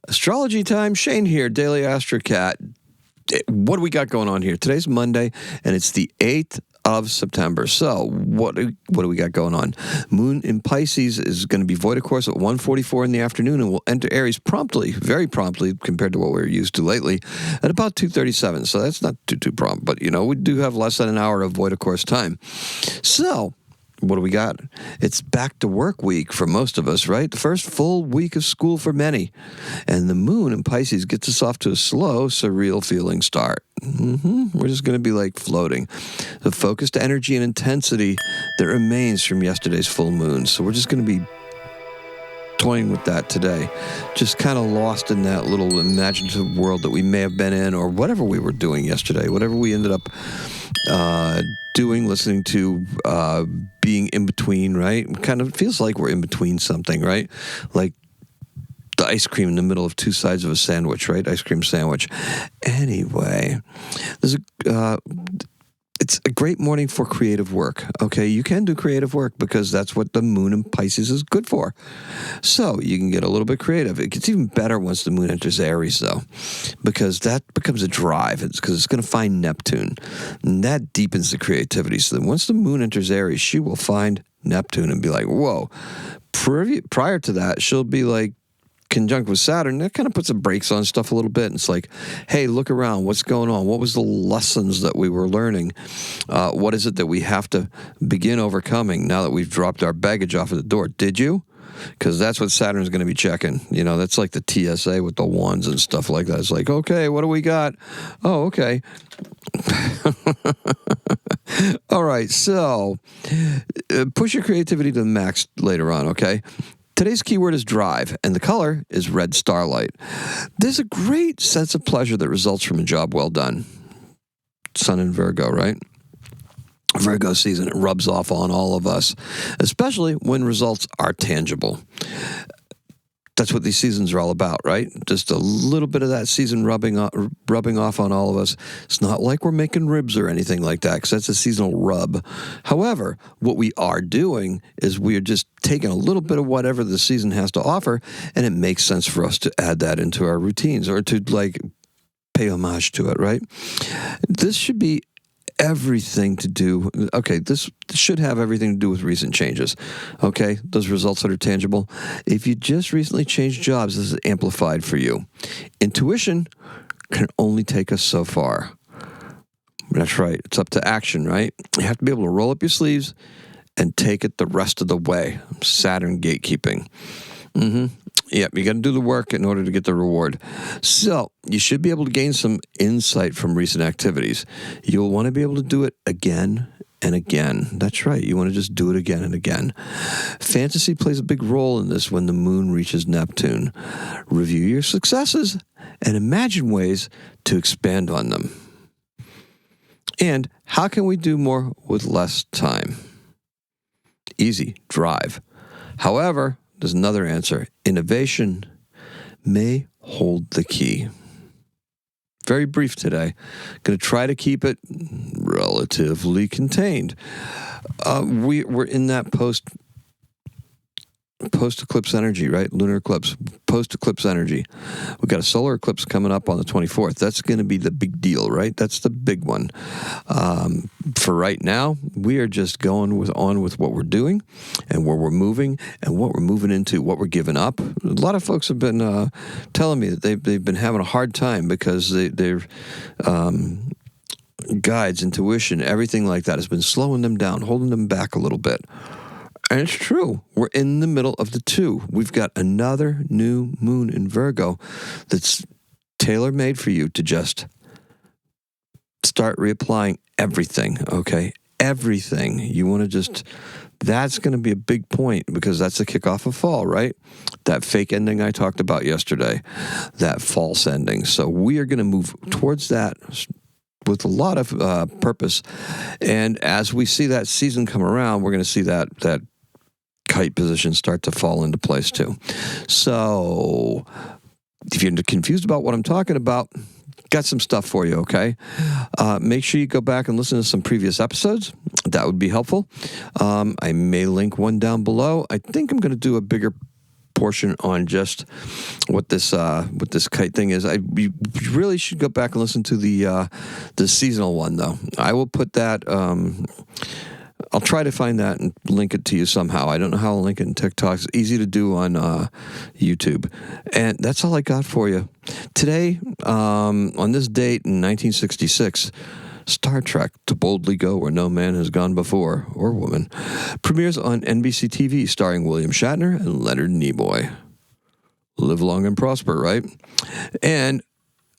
Astrology time, Shane here, daily-astrocat. What do we got going on here? Today's Monday, and it's the 8th of September. So what do we got going on? Moon in Pisces is going to be void of course at 1:44 in the afternoon, and will enter Aries promptly, very promptly compared to what we're used to lately, at about 2:37. So that's not too prompt, but we do have less than an hour of void of course time. So what do we got? It's back to work week for most of us, right? The first full week of school for many. And the moon in Pisces gets us off to a slow, surreal feeling start. We're just going to be like floating. The focused energy and intensity that remains from yesterday's full moon. So we're just going to be toying with that today. Just kind of lost in that little imaginative world that we may have been in, or whatever we were doing yesterday, whatever we ended up doing, listening to, being in between, right? It kind of feels like we're in between something, right? Like the ice cream in the middle of two sides of a sandwich, right? Ice cream sandwich. Anyway, it's a great morning for creative work, okay? You can do creative work because that's what the moon in Pisces is good for. So you can get a little bit creative. It gets even better once the moon enters Aries, though, because that becomes a drive. It's because it's going to find Neptune, and that deepens the creativity. So then once the moon enters Aries, she will find Neptune and be like, whoa. Prior to that, she'll be like, conjunct with Saturn, that kind of puts the brakes on stuff a little bit. And it's like, hey, look around. What's going on? What was the lessons that we were learning? What is it that we have to begin overcoming now that we've dropped our baggage off at the door? Did you? Because that's what Saturn's going to be checking. That's like the TSA with the wands and stuff like that. It's like, okay, what do we got? Oh, okay. All right, so push your creativity to the max later on, okay? Today's keyword is drive, and the color is red starlight. There's a great sense of pleasure that results from a job well done. Sun in Virgo, right? Virgo season, it rubs off on all of us, especially when results are tangible. That's what these seasons are all about, right? Just a little bit of that season rubbing off on all of us. It's not like we're making ribs or anything like that, because that's a seasonal rub. However, what we are doing is we are just taking a little bit of whatever the season has to offer, and it makes sense for us to add that into our routines or to pay homage to it, right? This should be everything to do, this should have everything to do with recent changes, okay? Those results that are tangible. If you just recently changed jobs, this is amplified for you. Intuition can only take us so far. That's right. It's up to action, right? You have to be able to roll up your sleeves and take it the rest of the way. Saturn gatekeeping. Yep, you got to do the work in order to get the reward. So you should be able to gain some insight from recent activities. You'll want to be able to do it again and again. That's right. You want to just do it again and again. Fantasy plays a big role in this when the moon reaches Neptune. Review your successes and imagine ways to expand on them. And how can we do more with less time? Easy, drive. However, there's another answer. Innovation may hold the key. Very brief today. Going to try to keep it relatively contained. We're in that post-eclipse energy, right? Lunar eclipse, post-eclipse energy. We've got a solar eclipse coming up on the 24th. That's going to be the big deal, right? That's the big one. For right now, we are just going on with what we're doing and where we're moving and what we're moving into, what we're giving up. A lot of folks have been telling me that they've been having a hard time because their guides, intuition, everything like that has been slowing them down, holding them back a little bit. And it's true. We're in the middle of the two. We've got another new moon in Virgo that's tailor-made for you to just start reapplying everything, okay? Everything. You want to that's going to be a big point because that's the kickoff of fall, right? That fake ending I talked about yesterday, that false ending. So we are going to move towards that with a lot of purpose. And as we see that season come around, we're going to see that kite position start to fall into place too. So if you're confused about what I'm talking about, got some stuff for you, okay? Make sure you go back and listen to some previous episodes. That would be helpful. I may link one down below. I think I'm going to do a bigger portion on just what this kite thing is. You really should go back and listen to the seasonal one, though. I will put that. I'll try to find that and link it to you somehow. I don't know how I'll link it in TikTok. It's easy to do on YouTube. And that's all I got for you. Today, on this date in 1966, Star Trek, To Boldly Go Where No Man Has Gone Before, or Woman, premieres on NBC TV starring William Shatner and Leonard Nimoy. Live long and prosper, right? And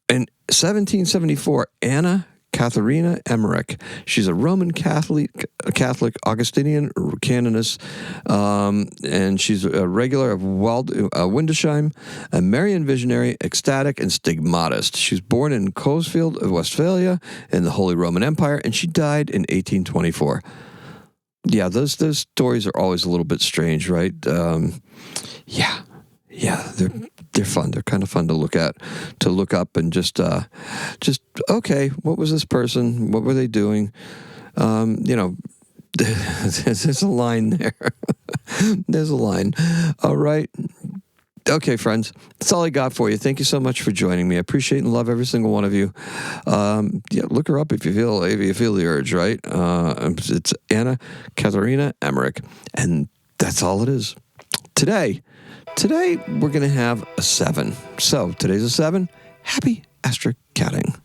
in 1774, Anna Katharina Emmerich. She's a Roman Catholic Augustinian canonist, and she's a regular of Windesheim, a Marian visionary, ecstatic, and stigmatist. She was born in Coesfield, Westphalia, in the Holy Roman Empire, and she died in 1824. Yeah, those stories are always a little bit strange, right? Yeah, they're fun. They're kind of fun to look up, and just okay, what was this person? What were they doing? There's a line there. There's a line. All right. Okay, friends, that's all I got for you. Thank you so much for joining me. I appreciate and love every single one of you. Look her up if you feel the urge, right? It's Anna Katharina Emmerich, and that's all it is. Today, we're going to have a 7. So, today's a 7. Happy astrocatting.